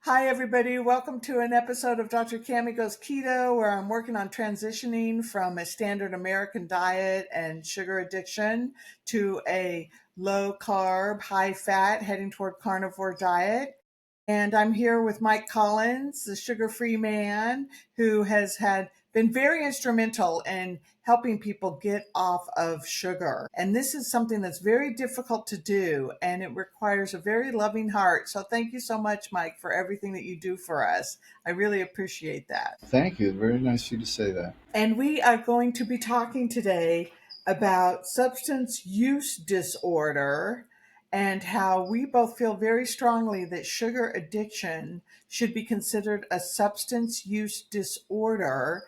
Hi, everybody. Welcome to an episode of Dr. Cammy Goes Keto, where I'm working on transitioning from a standard American diet and sugar addiction to a low carb, high fat, heading toward carnivore diet. And I'm here with Mike Collins, the sugar-free man who has been very instrumental in helping people get off of sugar. And this is something that's very difficult to do, and it requires a very loving heart. So thank you so much, Mike, for everything that you do for us. I really appreciate that. Thank you. Very nice of you to say that. And we are going to be talking today about substance use disorder and how we both feel very strongly that sugar addiction should be considered a substance use disorder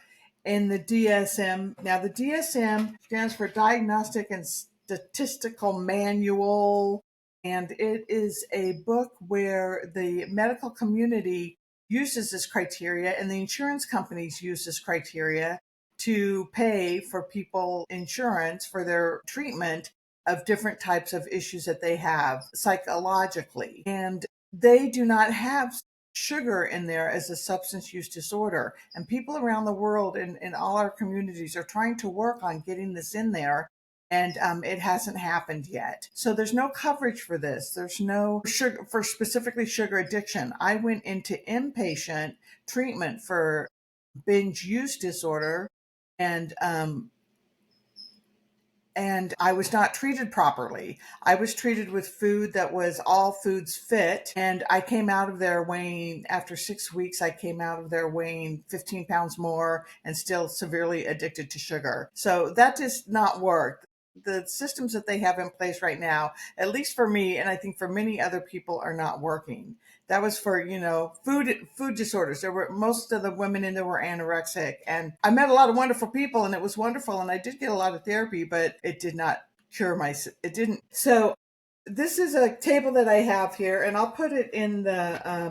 in the DSM. Now, the DSM stands for Diagnostic and Statistical Manual, and it is a book where the medical community uses this criteria and the insurance companies use this criteria to pay for people insurance for their treatment of different types of issues that they have psychologically. And they do not have sugar in there as a substance use disorder. And people around the world in all our communities are trying to work on getting this in there. And it hasn't happened yet. So there's no coverage for this. There's no sugar for specifically sugar addiction. I went into inpatient treatment for binge use disorder, and I was not treated properly. I was treated with food that was all foods fit, and I came out of there weighing, after 6 weeks, I came out of there weighing 15 pounds more and still severely addicted to sugar. So that does not work. The systems that they have in place right now, at least for me, and I think for many other people, are not working. That was for, food disorders. There were, most of the women in there were anorexic, and I met a lot of wonderful people, and it was wonderful, and I did get a lot of therapy, but it did not cure it didn't. So this is a table that I have here, and I'll put it in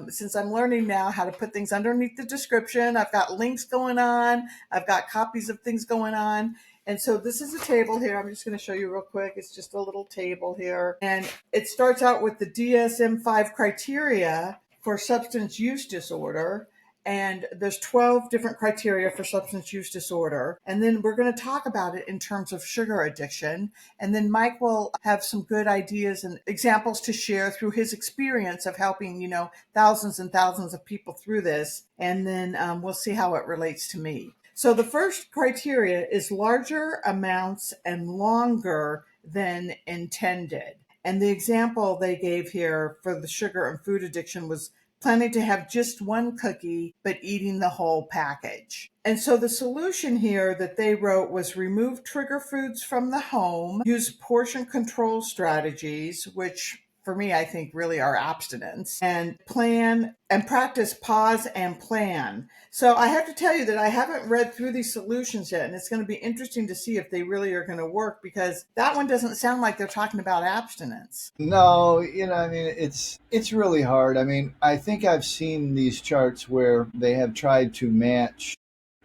since I'm learning now how to put things underneath the description. I've got links going on. I've got copies of things going on. And so this is a table here. I'm just going to show you real quick. It's just a little table here. And it starts out with the DSM-5 criteria for substance use disorder. And there's 12 different criteria for substance use disorder. And then we're going to talk about it in terms of sugar addiction. And then Mike will have some good ideas and examples to share through his experience of helping, thousands and thousands of people through this. And then we'll see how it relates to me. So the first criteria is larger amounts and longer than intended. And the example they gave here for the sugar and food addiction was planning to have just one cookie, but eating the whole package. And so the solution here that they wrote was remove trigger foods from the home, use portion control strategies, which for me, I think really are abstinence, and plan and practice pause and plan. So I have to tell you that I haven't read through these solutions yet, and it's going to be interesting to see if they really are going to work, because that one doesn't sound like they're talking about abstinence. No, it's really hard. I mean, I think I've seen these charts where they have tried to match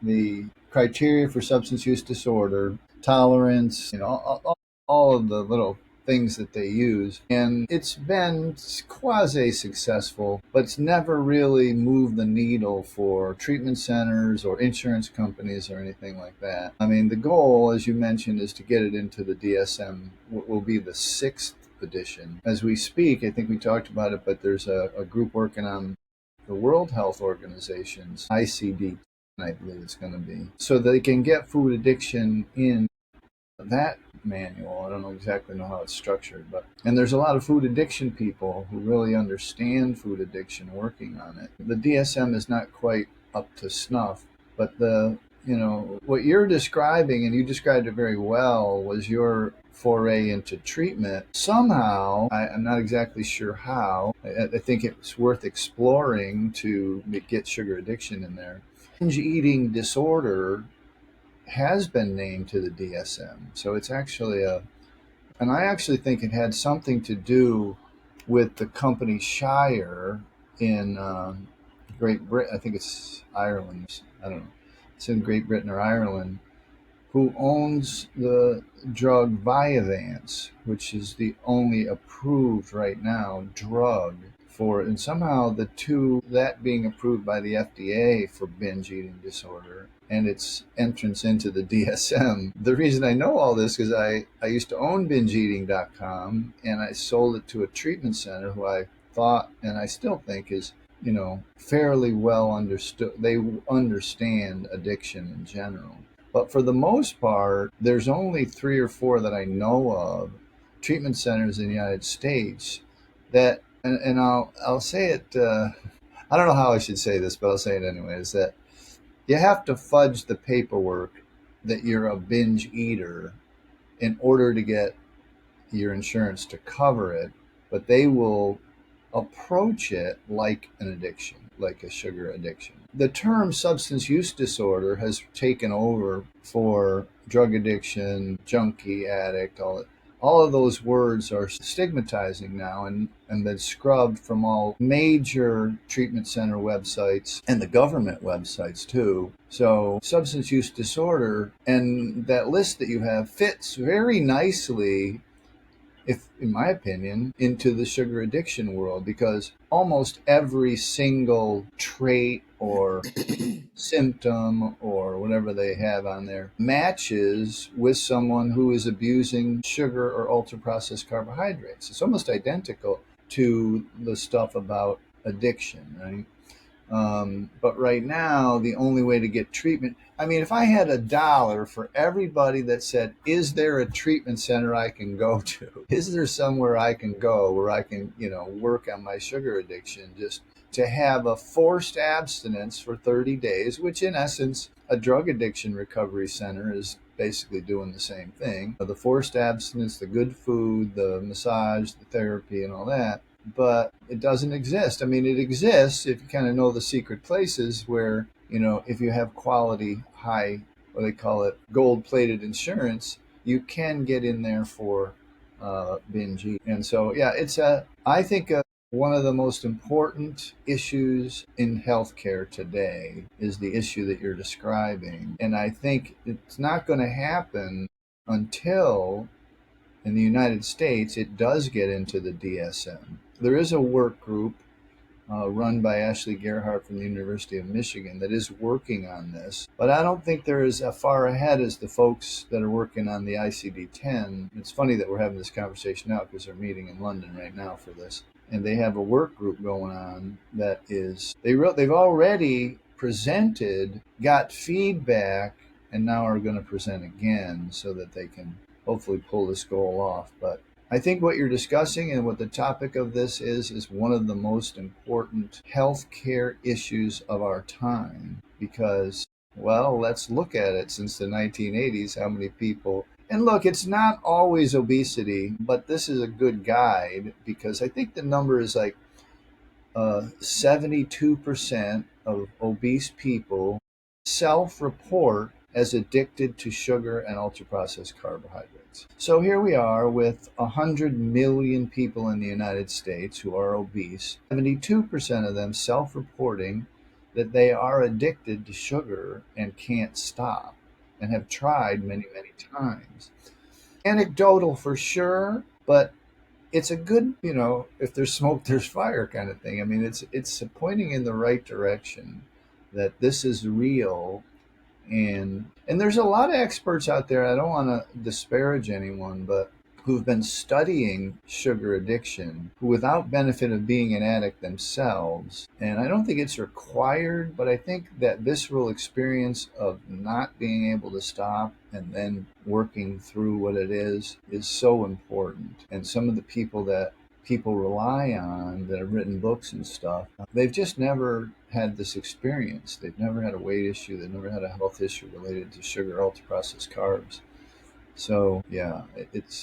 the criteria for substance use disorder, tolerance, all of the little things that they use. And it's been quasi successful, but it's never really moved the needle for treatment centers or insurance companies or anything like that. I mean, the goal, as you mentioned, is to get it into the DSM, what will be the sixth edition. As we speak, I think we talked about it, but there's a group working on the World Health Organization's ICD, I believe it's going to be, so they can get food addiction in that manual. I don't exactly know how it's structured, but and there's a lot of food addiction people who really understand food addiction working on it. The DSM is not quite up to snuff, but what you're describing, and you described it very well, was your foray into treatment. Somehow, I'm not exactly sure how. I think it's worth exploring to get sugar addiction in there. Binge eating disorder has been named to the DSM. So it's actually and I actually think it had something to do with the company Shire in Great Britain. I think it's Ireland. I don't know. It's in Great Britain or Ireland, who owns the drug Vyvanse, which is the only approved right now drug for it. And somehow the two, that being approved by the FDA for binge eating disorder and its entrance into the DSM. The reason I know all this is I used to own bingeeating.com, and I sold it to a treatment center who I thought, and I still think is, fairly well understood. They understand addiction in general. But for the most part, there's only 3 or 4 that I know of treatment centers in the United States that, and I'll say it. I don't know how I should say this, but I'll say it anyway. Is that you have to fudge the paperwork that you're a binge eater in order to get your insurance to cover it, but they will approach it like an addiction, like a sugar addiction. The term substance use disorder has taken over for drug addiction, junkie, addict, all of those words are stigmatizing now and been scrubbed from all major treatment center websites and the government websites too. So substance use disorder and that list that you have fits very nicely, if in my opinion, into the sugar addiction world, because almost every single trait or symptom or whatever they have on there matches with someone who is abusing sugar or ultra processed carbohydrates. It's almost identical to the stuff about addiction, right? But right now, the only way to get treatment, I mean, if I had $1 for everybody that said, is there a treatment center I can go to? Is there somewhere I can go where I can, work on my sugar addiction? Just to have a forced abstinence for 30 days, which in essence, a drug addiction recovery center is basically doing the same thing. The forced abstinence, the good food, the massage, the therapy, and all that. But it doesn't exist. I mean, it exists if you kind of know the secret places where, if you have quality, high, what they call it, gold-plated insurance, you can get in there for binge eat. And so, yeah, I think one of the most important issues in healthcare today is the issue that you're describing. And I think it's not going to happen until in the United States it does get into the DSM. There is a work group run by Ashley Gerhardt from the University of Michigan that is working on this, but I don't think they're as far ahead as the folks that are working on the ICD-10. It's funny that we're having this conversation now because they're meeting in London right now for this, and they have a work group going on that is they've already presented, got feedback, and now are going to present again so that they can hopefully pull this goal off. But I think what you're discussing and what the topic of this is one of the most important healthcare issues of our time because, well, let's look at it since the 1980s, how many people, and look, it's not always obesity, but this is a good guide because I think the number is like 72% of obese people self-report as addicted to sugar and ultra-processed carbohydrates. So here we are with 100 million people in the United States who are obese, 72% of them self-reporting that they are addicted to sugar and can't stop and have tried many, many times. Anecdotal for sure, but it's a good, if there's smoke, there's fire kind of thing. I mean, it's pointing in the right direction that this is real. And there's a lot of experts out there. I don't want to disparage anyone, but who've been studying sugar addiction without benefit of being an addict themselves. And I don't think it's required, but I think that visceral experience of not being able to stop and then working through what it is so important. And some of the people that people rely on that have written books and stuff, they've just never had this experience. They've never had a weight issue. They've never had a health issue related to sugar, ultra processed carbs. So yeah,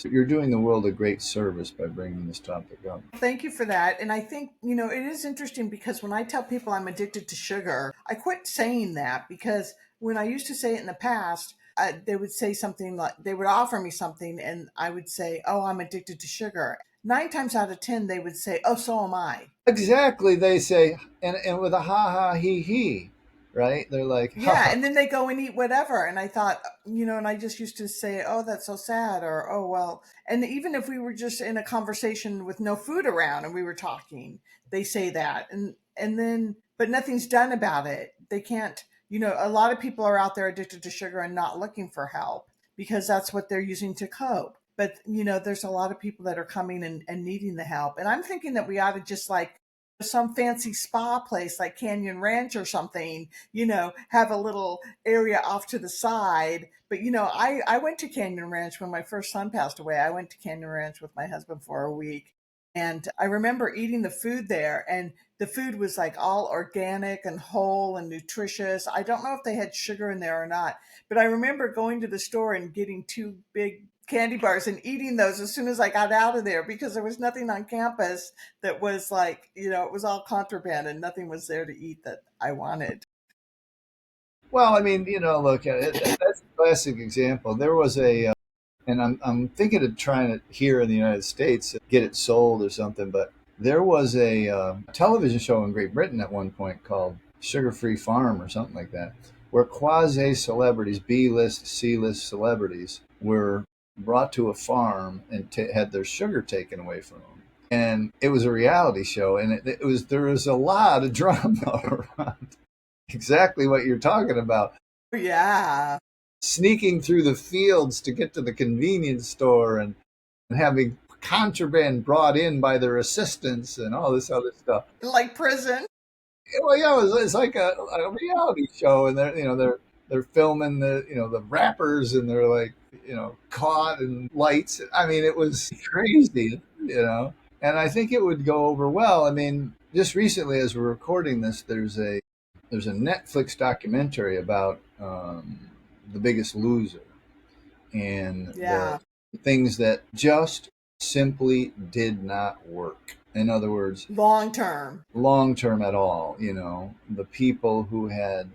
you're doing the world a great service by bringing this topic up. Thank you for that. And I think, it is interesting because when I tell people I'm addicted to sugar, I quit saying that because when I used to say it in the past, they would say something like, they would offer me something and I would say, oh, I'm addicted to sugar. 9 times out of 10, they would say, oh, so am I. Exactly, they say, and with a ha ha he he. right? They're like, Yeah, haha. and then they go and eat whatever. And I thought, and I just used to say, oh, that's so sad, or oh, well. And even if we were just in a conversation with no food around and we were talking, they say that. And then, but nothing's done about it. They can't, a lot of people are out there addicted to sugar and not looking for help because that's what they're using to cope. But, there's a lot of people that are coming and needing the help. And I'm thinking that we ought to just like some fancy spa place like Canyon Ranch or something, have a little area off to the side. But, I went to Canyon Ranch when my first son passed away. I went to Canyon Ranch with my husband for a week. And I remember eating the food there, and the food was like all organic and whole and nutritious. I don't know if they had sugar in there or not, but I remember going to the store and getting two big candy bars and eating those as soon as I got out of there because there was nothing on campus that was like, it was all contraband and nothing was there to eat that I wanted. Well, I mean, look, that's a classic example. There was and I'm thinking of trying it here in the United States, get it sold or something. But there was a television show in Great Britain at one point called Sugar Free Farm or something like that, where quasi celebrities, B-list, C-list celebrities, were brought to a farm and had their sugar taken away from them. And it was a reality show, and there was a lot of drama around exactly what you're talking about, Yeah. sneaking through the fields to get to the convenience store and having contraband brought in by their assistants and all this other stuff. Like prison. Well, yeah, it's like a reality show, and they're filming the rappers, and they're like caught in lights. I mean, it was crazy, and I think it would go over well. I mean, just recently, as we're recording this, there's a Netflix documentary about The Biggest Loser and the Yeah. things that just simply did not work. In other words, Long term. long term at all. The people who had,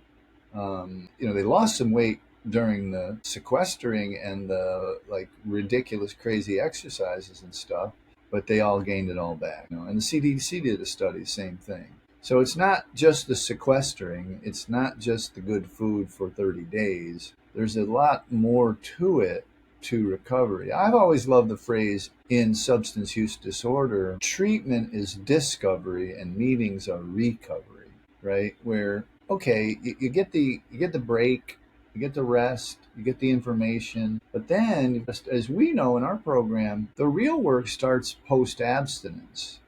they lost some weight during the sequestering and the like ridiculous, crazy exercises and stuff, but they all gained it all back. And the CDC did a study, same thing. So it's not just the sequestering, it's not just the good food for 30 days. There's a lot more to it to recovery. I've always loved the phrase in substance use disorder, treatment is discovery and meetings are recovery, right? Where okay, you get the break, you get the rest, you get the information, but then just as we know in our program, the real work starts post abstinence,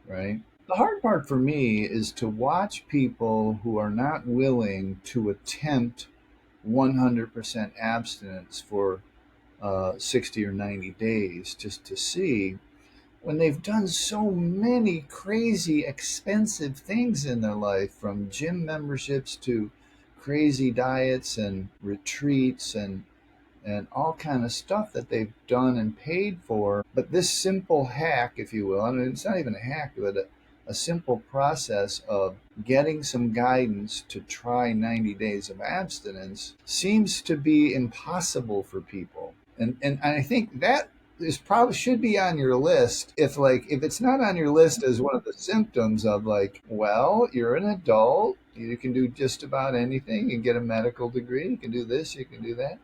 right? The hard part for me is to watch people who are not willing to attempt 100% abstinence for 60 or 90 days just to see when they've done so many crazy expensive things in their life, from gym memberships to crazy diets and retreats and all kind of stuff that they've done and paid for. But this simple hack, if you will, I mean, it's not even a hack, but a simple process of getting some guidance to try 90 days of abstinence seems to be impossible for people. And I think that is probably should be on your list. If it's not on your list as one of the symptoms of like, well, you're an adult, you can do just about anything, you can get a medical degree, you can do this, you can do that,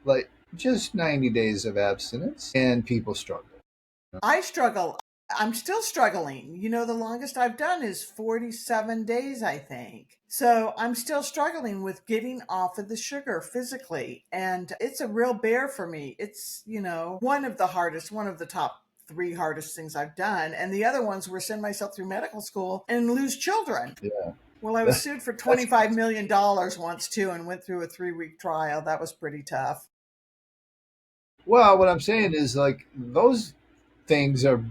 like just 90 days of abstinence, and people struggle. I struggle. I'm still struggling. The longest I've done is 47 days, I think. So I'm still struggling with getting off of the sugar physically. And it's a real bear for me. It's, one of the top three hardest things I've done. And the other ones were send myself through medical school and lose children. Yeah, Well, I was sued for that's $25 million once too and went through a 3-week trial. That was pretty tough. well, what I'm saying is like those things are,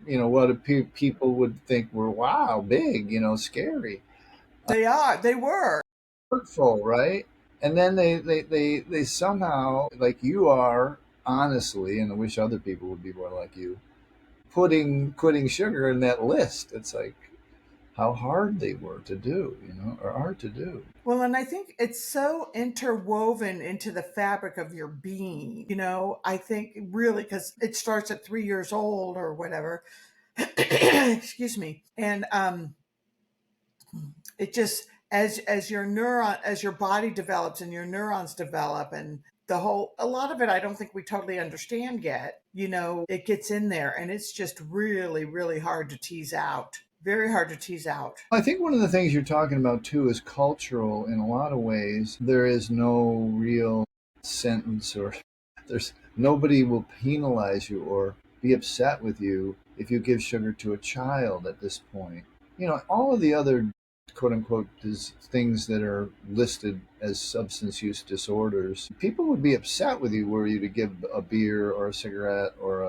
what people would think were wow, big, scary, They were. hurtful, right? And then they somehow, like you are, honestly, and I wish other people would be more like you, putting quitting sugar in that list. It's like how hard they were to do, or are to do. Well, and I think it's so interwoven into the fabric of your being. I think really because it starts at 3 years old or whatever. Excuse me. And it just as your body develops and your neurons develop, and a lot of it I don't think we totally understand yet. It gets in there, and it's just really, really hard to tease out. Very hard to tease out. I think one of the things you're talking about too is cultural in a lot of ways. There is no real sentence, or there's nobody will penalize you or be upset with you if you give sugar to a child at this point. All of the other quote unquote things that are listed as substance use disorders, people would be upset with you were you to give a beer or a cigarette or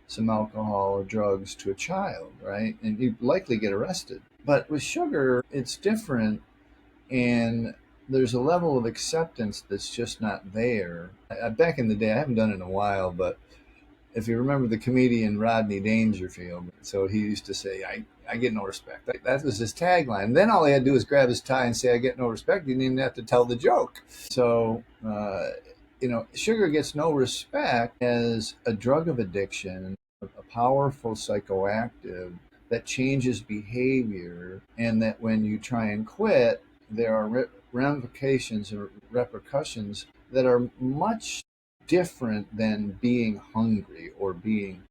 some alcohol or drugs to a child, right? And you'd likely get arrested. But with sugar, it's different, and there's a level of acceptance that's just not there. Back in the day, I haven't done it in a while, but if you remember the comedian Rodney Dangerfield, so he used to say, I get no respect. That was his tagline. And then all he had to do was grab his tie and say, I get no respect. He didn't even have to tell the joke. So, sugar gets no respect as a drug of addiction, a powerful psychoactive that changes behavior, and that when you try and quit, there are ramifications and repercussions that are much different than being hungry or being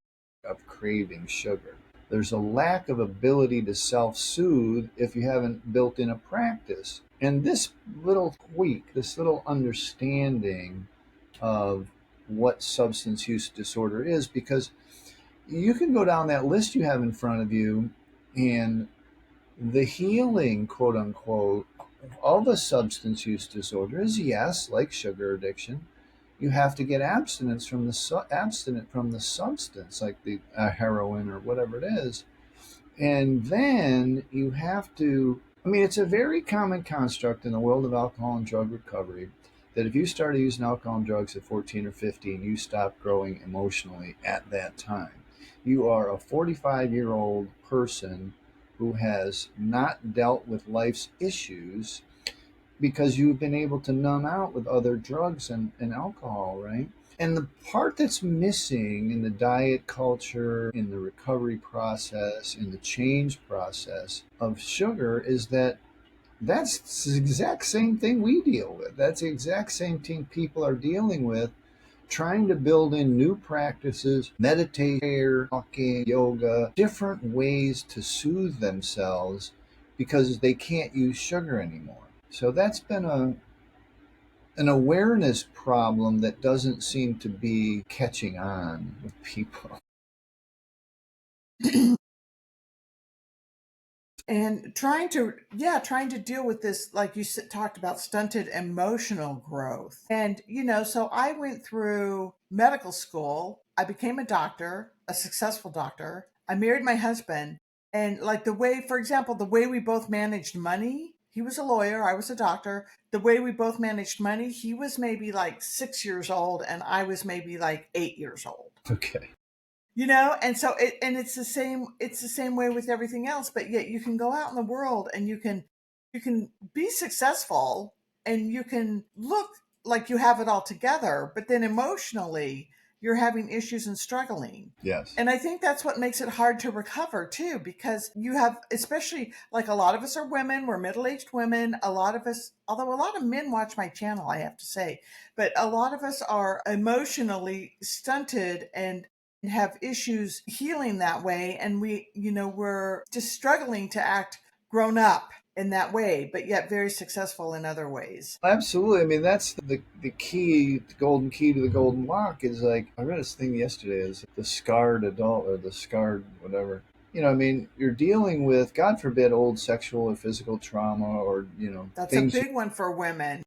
of craving sugar. There's a lack of ability to self-soothe if you haven't built in a practice. And this little tweak, this little understanding of what substance use disorder is, because you can go down that list you have in front of you, and the healing, quote unquote, of a substance use disorder is, yes, like sugar addiction, you have to get abstinence from abstinent from the substance, like the heroin or whatever it is, and then you have to. I mean, it's a very common construct in the world of alcohol and drug recovery that if you started using alcohol and drugs at 14 or 15, you stop growing emotionally at that time. You are a 45-year-old person who has not dealt with life's issues because you've been able to numb out with other drugs and alcohol, right? And the part that's missing in the diet culture, in the recovery process, in the change process of sugar is that that's the exact same thing we deal with. That's the exact same thing people are dealing with, trying to build in new practices, meditation, walking, yoga, different ways to soothe themselves because they can't use sugar anymore. So that's been an awareness problem that doesn't seem to be catching on with people. And trying to deal with this, like you talked about, stunted emotional growth. And so I went through medical school, I became a doctor, a successful doctor, I married my husband. And like for example, the way we both managed money, he was a lawyer, I was a doctor. The way we both managed money, he was maybe like 6 years old and I was maybe like 8 years old. Okay. And so it's the same way with everything else, but yet you can go out in the world and you can be successful and you can look like you have it all together, but then emotionally you're having issues and struggling. Yes. And I think that's what makes it hard to recover too, because you have, especially like a lot of us are women, we're middle-aged women, a lot of us, although a lot of men watch my channel, I have to say, but a lot of us are emotionally stunted and have issues healing that way. And we're just struggling to act grown up in that way, but yet very successful in other ways. Absolutely. I mean, that's the key, the golden key to the golden lock is like, I read this thing yesterday, is the scarred adult or the scarred whatever. I mean, you're dealing with, God forbid, old sexual or physical trauma or, That's a things big one for women.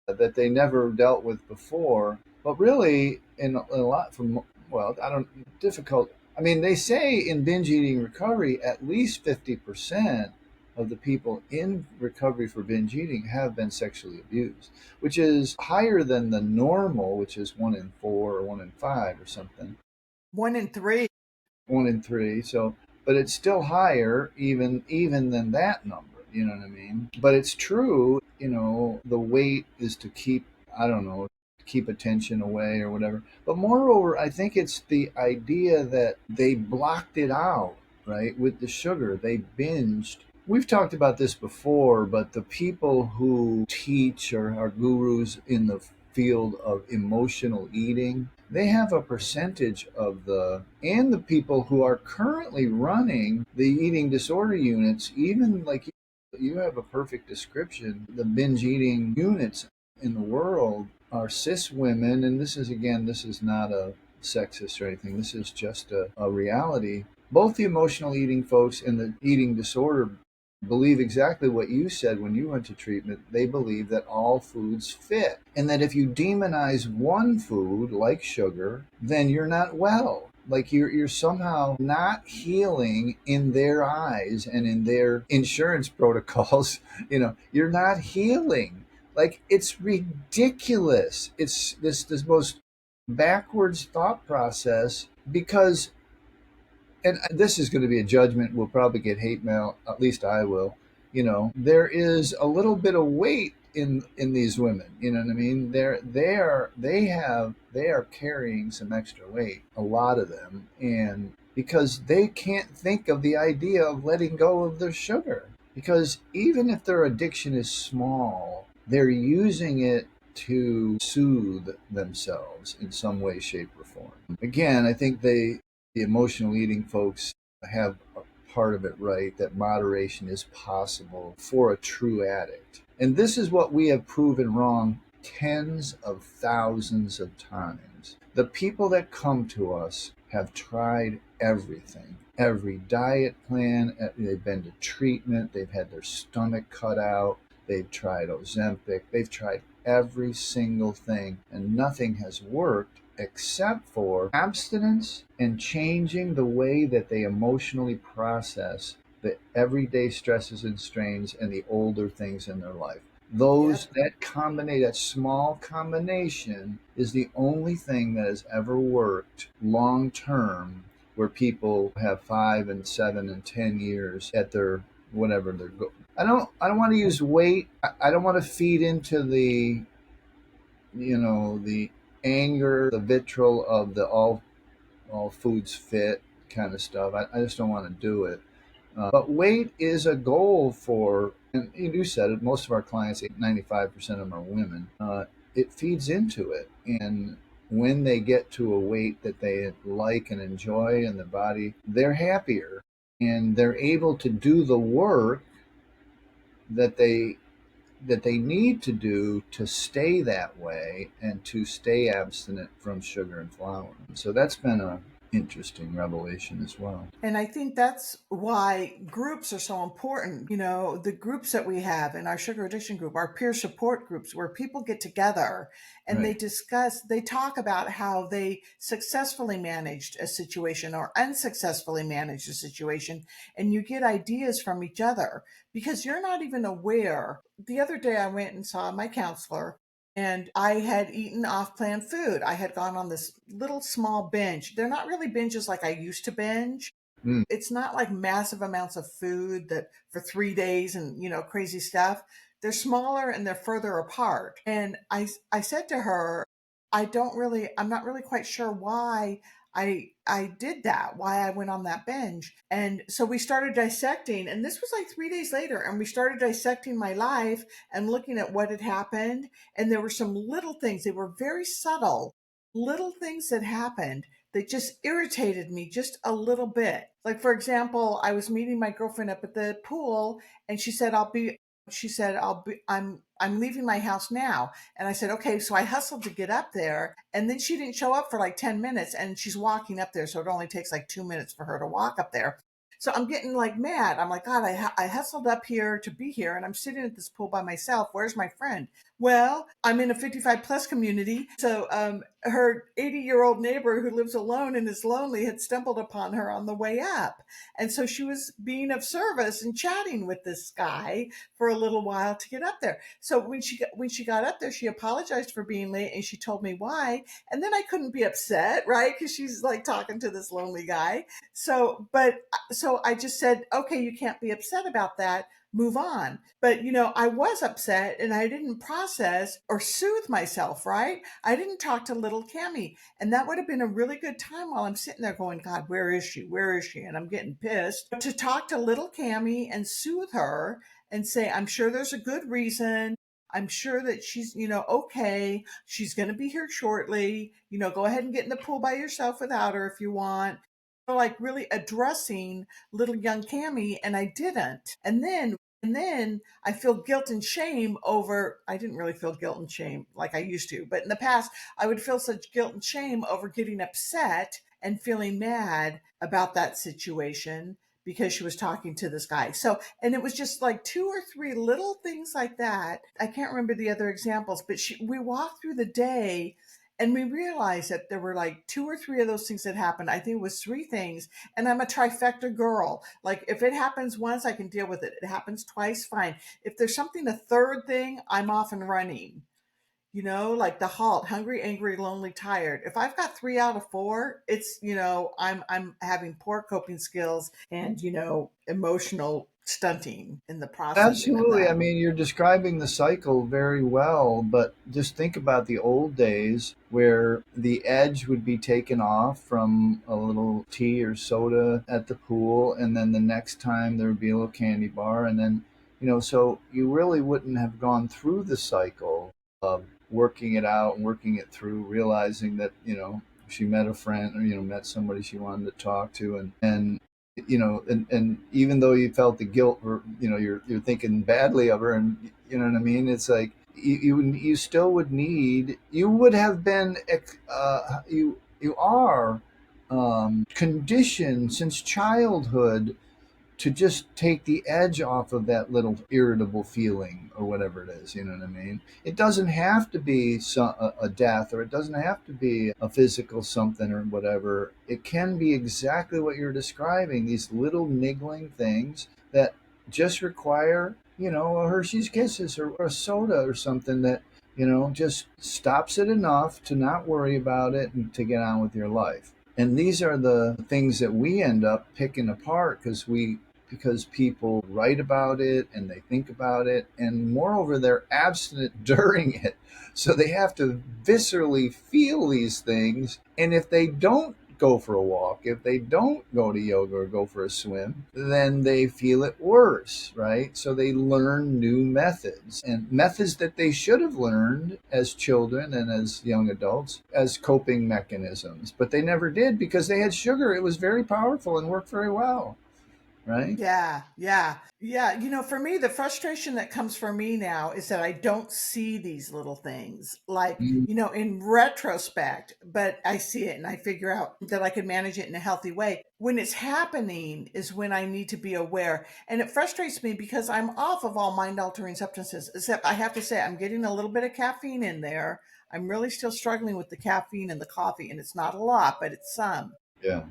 that they never dealt with before. But really, in a lot from, well, I don't, difficult. I mean, they say in binge eating recovery, at least 50% of the people in recovery for binge eating have been sexually abused, which is higher than the normal, which is 1 in 4 or 1 in 5 or something. 1 in 3. 1 in 3. So, but it's still higher even than that number. You know what I mean? But it's true. The weight is to keep, I don't know, keep attention away or whatever. But moreover, I think it's the idea that they blocked it out, right? With the sugar, they binged we've talked about this before, but the people who teach or are gurus in the field of emotional eating, they have a percentage of and the people who are currently running the eating disorder units, even like you have a perfect description. The binge eating units in the world are cis women, and this is, again, this is not a sexist or anything. This is just a reality. Both the emotional eating folks and the eating disorder believe exactly what you said when you went to treatment. They believe that all foods fit, and that if you demonize one food like sugar, then you're not well. Like you're somehow not healing in their eyes and in their insurance protocols. You're not healing. Like, it's ridiculous. It's this most backwards thought process, because, and this is going to be a judgment, we'll probably get hate mail, at least I will. There is a little bit of weight in these women. You know what I mean? They are carrying some extra weight, a lot of them, and because they can't think of the idea of letting go of their sugar, because even if their addiction is small, they're using it to soothe themselves in some way, shape, or form. Again, I think the emotional eating folks have a part of it right, that moderation is possible for a true addict. And this is what we have proven wrong tens of thousands of times. The people that come to us have tried everything, every diet plan. They've been to treatment, they've had their stomach cut out, they've tried Ozempic, they've tried every single thing, and nothing has worked except for abstinence and changing the way that they emotionally process the everyday stresses and strains and the older things in their life. Yep. That small combination is the only thing that has ever worked long term, where people have 5 and 7 and 10 years at their whatever their goal. I don't want to use weight. I don't want to feed into the anger, the vitriol of the all foods fit kind of stuff. I just don't want to do it. But weight is a goal for, and you said it, most of our clients, 95% of them are women. It feeds into it. And when they get to a weight that they like and enjoy in their body, they're happier, and they're able to do the work that they need to do to stay that way and to stay abstinent from sugar and flour. So that's been a interesting revelation as well. And I think that's why groups are so important. The groups that we have in our sugar addiction group, our peer support groups, where people get together and Right. they talk about how they successfully managed a situation or unsuccessfully managed a situation. And you get ideas from each other because you're not even aware. The other day, I went and saw my counselor, and I had eaten off plan food. I had gone on this little small binge. They're not really binges like I used to binge. Mm. It's not like massive amounts of food that for 3 days and crazy stuff. They're smaller and they're further apart. And I said to her, I'm not really quite sure why I did that, why I went on that binge. And so we started dissecting, and this was like 3 days later, and we started dissecting my life and looking at what had happened. And there were some little things, they were very subtle, little things that happened that just irritated me just a little bit. Like, for example, I was meeting my girlfriend up at the pool, and I'm leaving my house now. And I said, okay. So I hustled to get up there, and then she didn't show up for like 10 minutes, and she's walking up there. So it only takes like 2 minutes for her to walk up there. So I'm getting like mad. I'm like, God, I hustled up here to be here, and I'm sitting at this pool by myself. Where's my friend? Well, I'm in a 55 plus community. So her 80-year-old neighbor who lives alone and is lonely had stumbled upon her on the way up. And so she was being of service and chatting with this guy for a little while to get up there. So when she got up there, she apologized for being late, and she told me why. And then I couldn't be upset, right? Because she's like talking to this lonely guy. So I just said, okay, you can't be upset about that. move on. But, I was upset and I didn't process or soothe myself, right? I didn't talk to little Cammy. And that would have been a really good time while I'm sitting there going, God, where is she? Where is she? And I'm getting pissed. To talk to little Cammy and soothe her and say, I'm sure there's a good reason. I'm sure that she's, okay. She's going to be here shortly. Go ahead and get in the pool by yourself without her if you want. Like really addressing little young Cammy, and I didn't. And then I feel guilt and shame over, I didn't really feel guilt and shame like I used to, but in the past, I would feel such guilt and shame over getting upset and feeling mad about that situation because she was talking to this guy. So, and it was just like two or three little things like that. I can't remember the other examples, but we walked through the day and we realized that there were like two or three of those things that happened. I think it was three things. And I'm a trifecta girl. Like if it happens once, I can deal with it. It happens twice, fine. If there's something, a third thing, I'm off and running. Like the halt, hungry, angry, lonely, tired. If I've got 3 out of 4, it's, I'm having poor coping skills and, emotional stunting in the processing of Absolutely. I that. mean, you're describing the cycle very well, but just think about the old days where the edge would be taken off from a little tea or soda at the pool, and then the next time there would be a little candy bar, and then, so you really wouldn't have gone through the cycle of working it out and working it through, realizing that, she met a friend or, met somebody she wanted to talk to, and and even though you felt the guilt, or you're thinking badly of her, and you know what I mean, it's like you still would need, you would have been, you are conditioned since childhood to just take the edge off of that little irritable feeling or whatever it is. You know what I mean? It doesn't have to be a death, or it doesn't have to be a physical something or whatever. It can be exactly what you're describing, these little niggling things that just require, a Hershey's Kisses, or a soda or something that, just stops it enough to not worry about it and to get on with your life. And these are the things that we end up picking apart because people write about it and they think about it, and moreover they're abstinent during it, so they have to viscerally feel these things. And if they don't go for a walk, if they don't go to yoga or go for a swim, then they feel it worse, right? So they learn new methods, and methods that they should have learned as children and as young adults as coping mechanisms, but they never did because they had sugar. It was very powerful and worked very well, right? Yeah, yeah, yeah. For me, the frustration that comes for me now is that I don't see these little things like, Mm, in retrospect, but I see it and I figure out that I can manage it in a healthy way. When it's happening is when I need to be aware. And it frustrates me because I'm off of all mind altering substances, except I have to say I'm getting a little bit of caffeine in there. I'm really still struggling with the caffeine and the coffee, and it's not a lot, but it's some. yeah.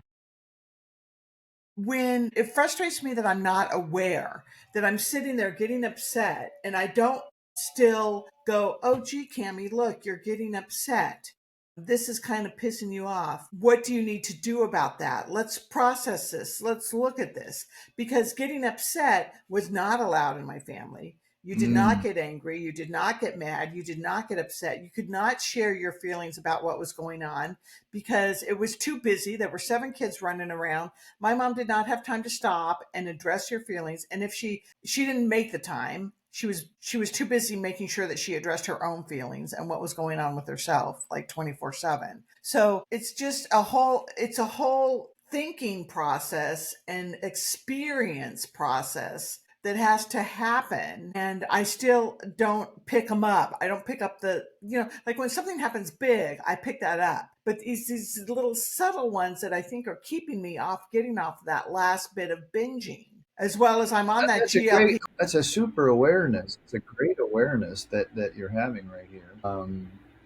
When it frustrates me that I'm not aware, that I'm sitting there getting upset and I don't still go, oh, gee, Cammy, look, you're getting upset. This is kind of pissing you off. What do you need to do about that? Let's process this. Let's look at this. Because getting upset was not allowed in my family. You did not Mm, get angry. You did not get mad. You did not get upset. You could not share your feelings about what was going on because it was too busy. There were 7 kids running around. My mom did not have time to stop and address your feelings, and if she didn't make the time, she was too busy making sure that she addressed her own feelings and what was going on with herself like 24/7. So it's a whole thinking process and experience process that has to happen, and I still don't pick them up. I don't pick up like when something happens big, I pick that up, but these little subtle ones that I think are keeping me off getting off that last bit of binging, as well as I'm on that that's a great, GLP. that's a super awareness. It's a great awareness that you're having right here.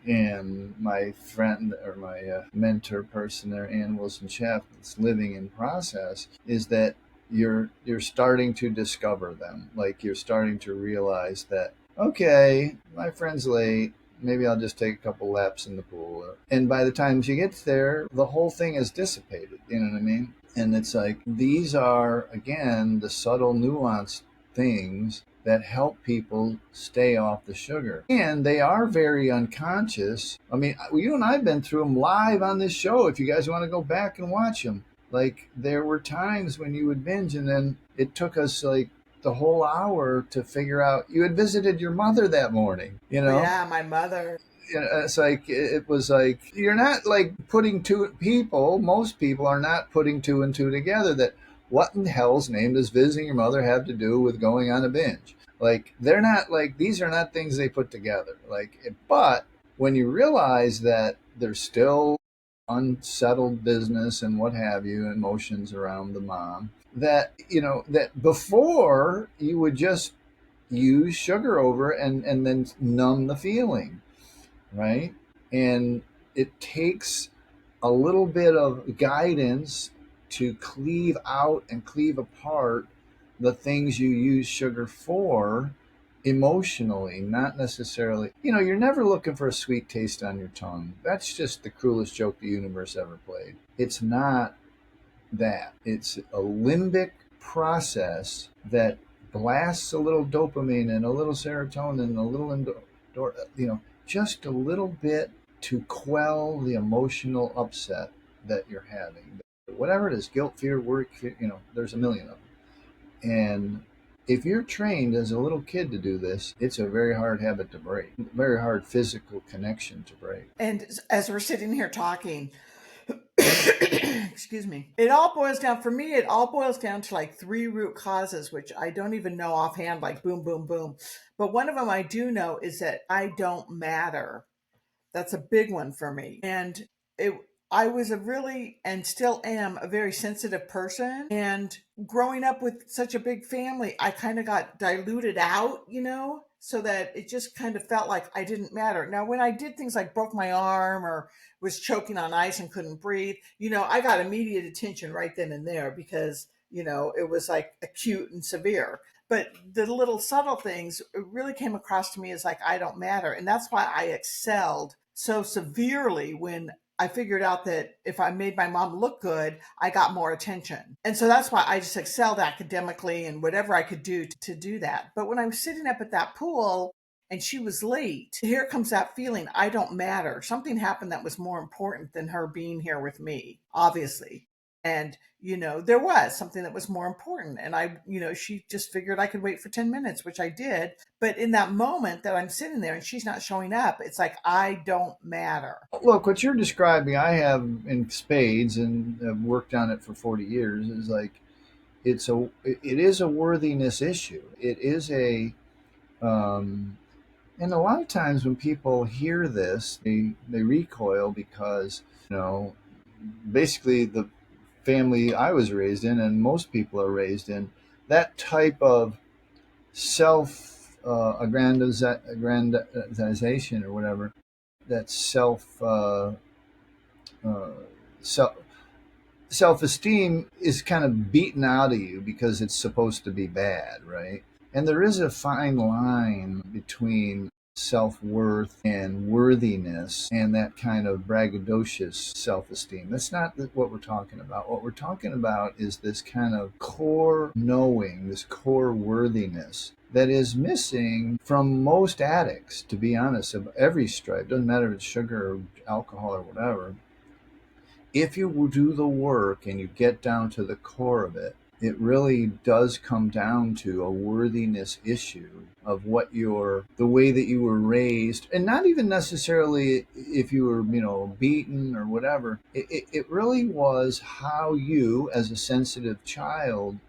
And my friend, or my mentor person there, Ann Wilson Chef, that's living in process, is that you're starting to discover them. Like you're starting to realize that, okay, my friend's late. Maybe I'll just take a couple laps in the pool. And by the time she gets there, the whole thing is dissipated. You know what I mean? And it's like, these are, again, the subtle nuanced things that help people stay off the sugar. And they are very unconscious. I mean, you and I have been through them live on this show. If you guys want to go back and watch them, like there were times when you would binge and then it took us like the whole hour to figure out you had visited your mother that morning, you Oh, know? yeah, my mother. It's like it was like you're not like putting two people, most people are not putting two and two together, that what in hell's name does visiting your mother have to do with going on a binge? Like they're not, like these are not things they put together, like. But when you realize that there's still unsettled business and what have you, emotions around the mom, that that before you would just use sugar over and then numb the feeling, right? And it takes a little bit of guidance to cleave out and cleave apart the things you use sugar for emotionally, not necessarily. You're never looking for a sweet taste on your tongue. That's just the cruelest joke the universe ever played. It's not that. It's a limbic process that blasts a little dopamine and a little serotonin and a little just a little bit to quell the emotional upset that you're having. Whatever it is, guilt, fear, worry, there's a million of them. And if you're trained as a little kid to do this, it's a very hard habit to break, very hard physical connection to break. And as we're sitting here talking, excuse me, it all boils down, for me, it all boils down to like three root causes, which I don't even know offhand, like boom, boom, boom. But one of them I do know is that I don't matter. That's a big one for me. And it I was a really, and still am, a very sensitive person. And growing up with such a big family, I kind of got diluted out, so that it just kind of felt like I didn't matter. Now, when I did things like broke my arm or was choking on ice and couldn't breathe, I got immediate attention right then and there because, it was like acute and severe. But the little subtle things really came across to me as like, I don't matter. And that's why I excelled so severely when I figured out that if I made my mom look good, I got more attention. And so that's why I just excelled academically and whatever I could do to do that. But when I was sitting up at that pool and she was late, here comes that feeling, I don't matter. Something happened that was more important than her being here with me, obviously. And, there was something that was more important. And she just figured I could wait for 10 minutes, which I did. But in that moment that I'm sitting there and she's not showing up, it's like, I don't matter. Look, what you're describing, I have in spades and have worked on it for 40 years, is like it is a worthiness issue. It is um, and a lot of times when people hear this, they recoil because, basically the family I was raised in and most people are raised in, that type of self aggrandization or whatever, that uh, self self esteem is kind of beaten out of you because it's supposed to be bad, right? And there is a fine line between self worth and worthiness and that kind of braggadocious self esteem. That's not what we're talking about. What we're talking about is this kind of core knowing, this core worthiness that is missing from most addicts, to be honest, of every stripe. Doesn't matter if it's sugar or alcohol or whatever. If you do the work and you get down to the core of it, it really does come down to a worthiness issue of the way that you were raised, and not even necessarily if you were, beaten or whatever. It really was how you, as a sensitive child,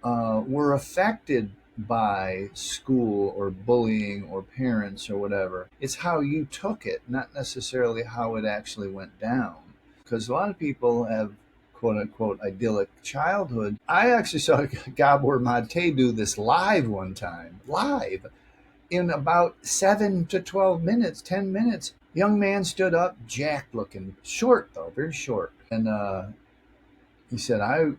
were affected by school or bullying or parents or whatever. It's how you took it, not necessarily how it actually went down. Because a lot of people have quote unquote idyllic childhood. I actually saw Gabor Mate do this live one time, live, in about 7 to 12 minutes, 10 minutes. Young man stood up, jacked looking, short though, very short. And he said, I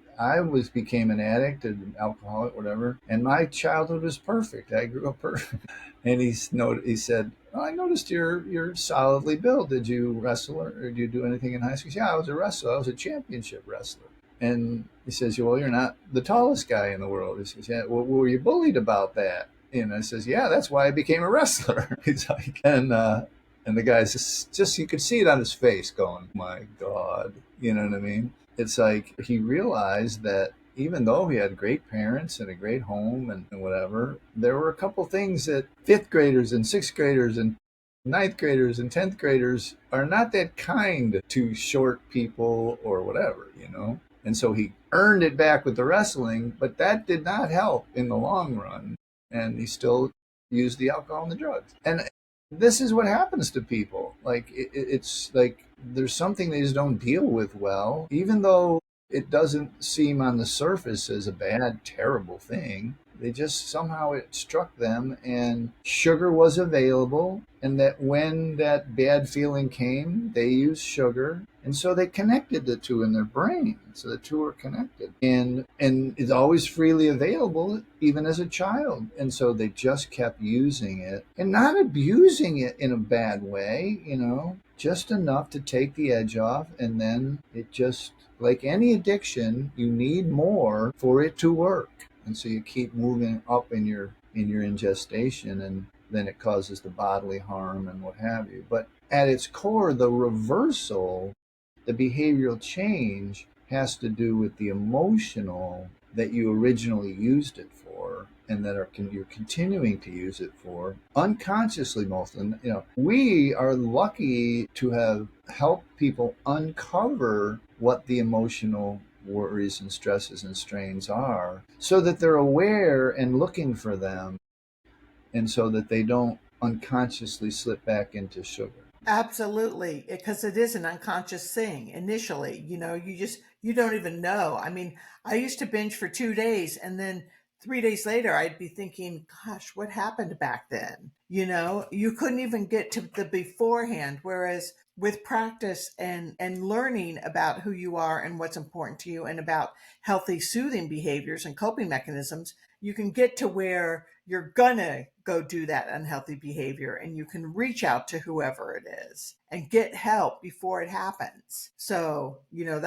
became an addict and alcoholic, whatever, and my childhood was perfect. I grew up perfect. And he said, well, I noticed you're solidly built. Did you wrestle or did you do anything in high school? Yeah, I was a wrestler. I was a championship wrestler. And he says, well, you're not the tallest guy in the world. He says, yeah, well, were you bullied about that? And I says, yeah, that's why I became a wrestler. He's like, and the guy's just, you could see it on his face going, my God, you know what I mean? It's like he realized that even though he had great parents and a great home and whatever, there were a couple things that fifth graders and sixth graders and ninth graders and 10th graders are not that kind to short people or whatever, you know? And so he earned it back with the wrestling, but that did not help in the long run. And he still used the alcohol and the drugs. And this is what happens to people. Like, it's like there's something they just don't deal with well, even though it doesn't seem on the surface as a bad, terrible thing. They just somehow it struck them, and sugar was available. And that when that bad feeling came, they used sugar. And so they connected the two in their brain. So the two are connected. And it's always freely available, even as a child. And so they just kept using it and not abusing it in a bad way, you know, just enough to take the edge off. And then it just, like any addiction, you need more for it to work. And so you keep moving up in your ingestation, and then it causes the bodily harm and what have you. But at its core, the reversal, the behavioral change, has to do with the emotional that you originally used it for, and that you're continuing to use it for unconsciously most. And you know, we are lucky to have helped people uncover what the emotional worries and stresses and strains are, so that they're aware and looking for them, and so that they don't unconsciously slip back into sugar. Absolutely, because it is an unconscious thing initially. You know, you don't even know. I mean, I used to binge for 2 days, and then 3 days later, I'd be thinking, "Gosh, what happened back then?" You know, you couldn't even get to the beforehand. Whereas with practice and learning about who you are and what's important to you, and about healthy, soothing behaviors and coping mechanisms, you can get to where you're gonna go do that unhealthy behavior, and you can reach out to whoever it is and get help before it happens. So, you know,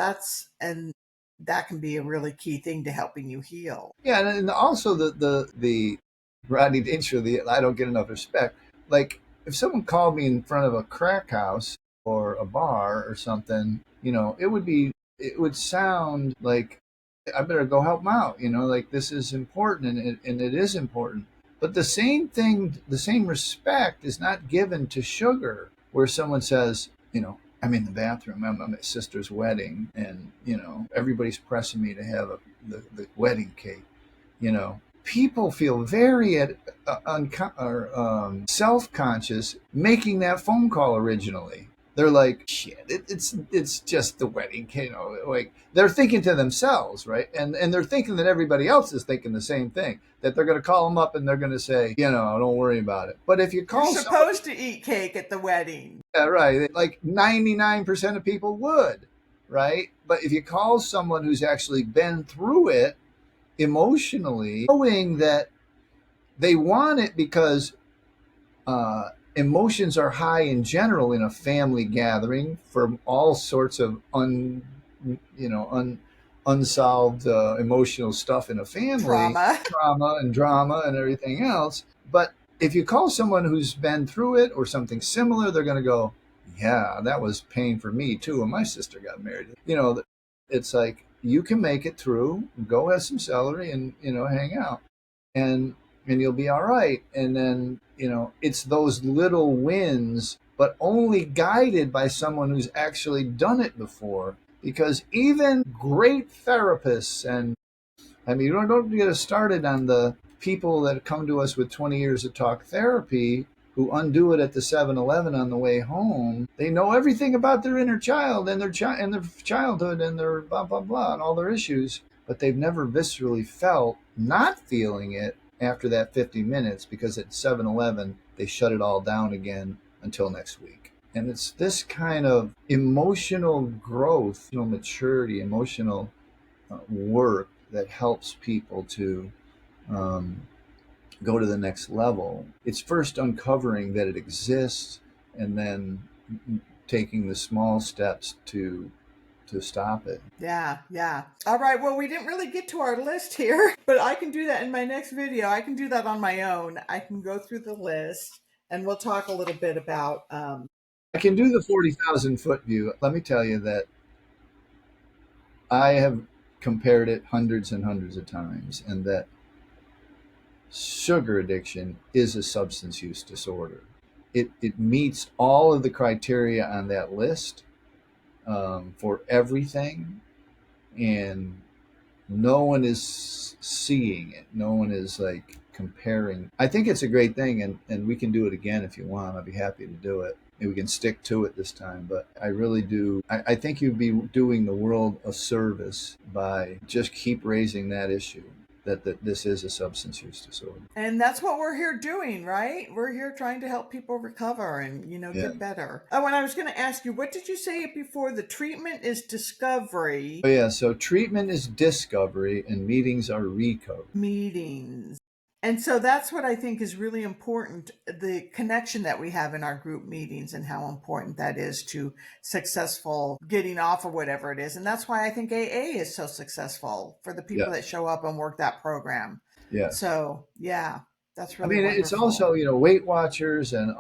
and that can be a really key thing to helping you heal. Yeah, and also the Rodney Dangerfield, the I don't get enough respect. Like, if someone called me in front of a crack house or a bar or something, you know, it would sound like I better go help them out. You know, like this is important, and it is important. But the same thing, the same respect is not given to sugar, where someone says, you know, I'm in the bathroom. I'm at my sister's wedding, and you know everybody's pressing me to have the wedding cake. You know, people feel very self-conscious making that phone call originally. They're like, shit, it's just the wedding cake. You know, like they're thinking to themselves, right? And they're thinking that everybody else is thinking the same thing. That they're going to call them up and they're going to say, you know, don't worry about it. But if you You're call someone, supposed to eat cake at the wedding. yeah, right. Like 99% of people would, right? But if you call someone who's actually been through it emotionally, knowing that they want it because emotions are high in general in a family gathering from all sorts of you know, unsolved emotional stuff in a family, Trauma. trauma and drama and everything else. But if you call someone who's been through it or something similar, they're going to go, yeah, that was pain for me too. When my sister got married, you know, it's like you can make it through, go have some celery and, you know, hang out. And you'll be all right. And then, you know, it's those little wins, but only guided by someone who's actually done it before. Because even great therapists, and I mean, don't get us started on the people that come to us with 20 years of talk therapy who undo it at the 7-Eleven on the way home. They know everything about their inner child and and their childhood and their blah, blah, blah, and all their issues, but they've never viscerally felt not feeling it after that 50 minutes because at 7-Eleven, they shut it all down again until next week. And it's this kind of emotional growth, emotional maturity, emotional work that helps people to um, go to the next level. It's first uncovering that it exists, and then taking the small steps to to stop it. Yeah, yeah. All right. Well, we didn't really get to our list here, but I can do that in my next video. I can do that on my own. I can go through the list and we'll talk a little bit about. I can do the 40,000 foot view. Let me tell you that I have compared it hundreds and hundreds of times, and that sugar addiction is a substance use disorder. It meets all of the criteria on that list for everything, and no one is seeing it. No one is like comparing. I think it's a great thing, and we can do it again if you want. I'd be happy to do it. Maybe we can stick to it this time, but I really do. I think you'd be doing the world a service by just keep raising that issue that this is a substance use disorder. And that's what we're here doing, right? We're here trying to help people recover and, Yeah. get better. Oh, and I was going to ask you, what did you say before? The treatment is discovery. Oh, yeah. So treatment is discovery and meetings are recovery. Meetings. And so that's what I think is really important, the connection that we have in our group meetings and how important that is to successful getting off of whatever it is. And that's why I think AA is so successful for the people that Yes. show up and work that program. Yes. So, yeah, that's I really mean, wonderful. it's also, Weight Watchers and,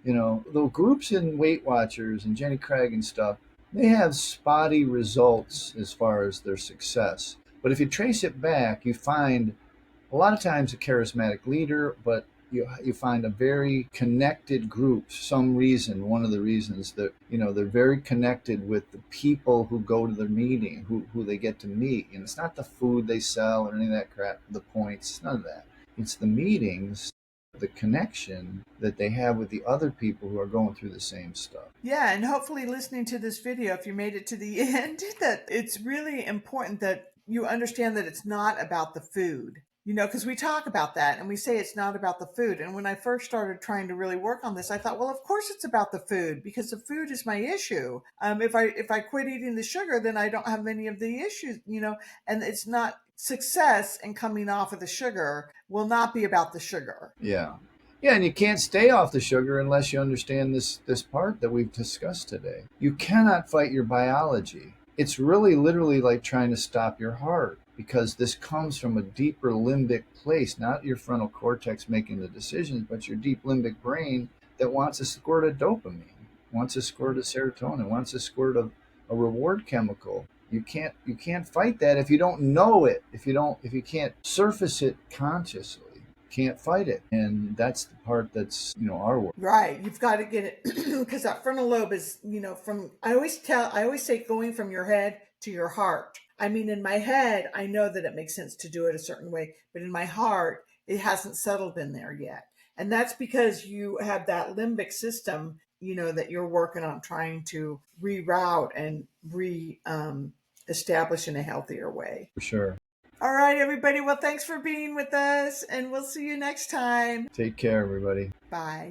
the groups in Weight Watchers and Jenny Craig and stuff, they have spotty results as far as their success. But if you trace it back, you find a lot of times a charismatic leader, but you find a very connected group. Some reason, one of the reasons that they're very connected with the people who go to their meeting, who they get to meet. And it's not the food they sell or any of that crap, the points, none of that. It's the meetings, the connection that they have with the other people who are going through the same stuff. Yeah, and hopefully listening to this video, if you made it to the end, that it's really important that you understand that it's not about the food. Because we talk about that and we say it's not about the food. And when I first started trying to really work on this, I thought, well, of course it's about the food because the food is my issue. If I quit eating the sugar, then I don't have any of the issues, and it's not success in coming off of the sugar will not be about the sugar. Yeah. Yeah, and you can't stay off the sugar unless you understand this part that we've discussed today. You cannot fight your biology. It's really literally like trying to stop your heart, because this comes from a deeper limbic place, not your frontal cortex making the decisions, but your deep limbic brain that wants a squirt of dopamine, wants a squirt of serotonin, wants a squirt of a reward chemical. You can't fight that if you don't know it, if you can't surface it consciously. Can't fight it. And that's the part that's our work. Right. You've got to get it because that frontal lobe is, I always say going from your head to your heart. I mean, in my head, I know that it makes sense to do it a certain way, but in my heart, it hasn't settled in there yet. And that's because you have that limbic system, that you're working on trying to reroute and establish in a healthier way. For sure. All right, everybody. Well, thanks for being with us, and we'll see you next time. Take care, everybody. Bye.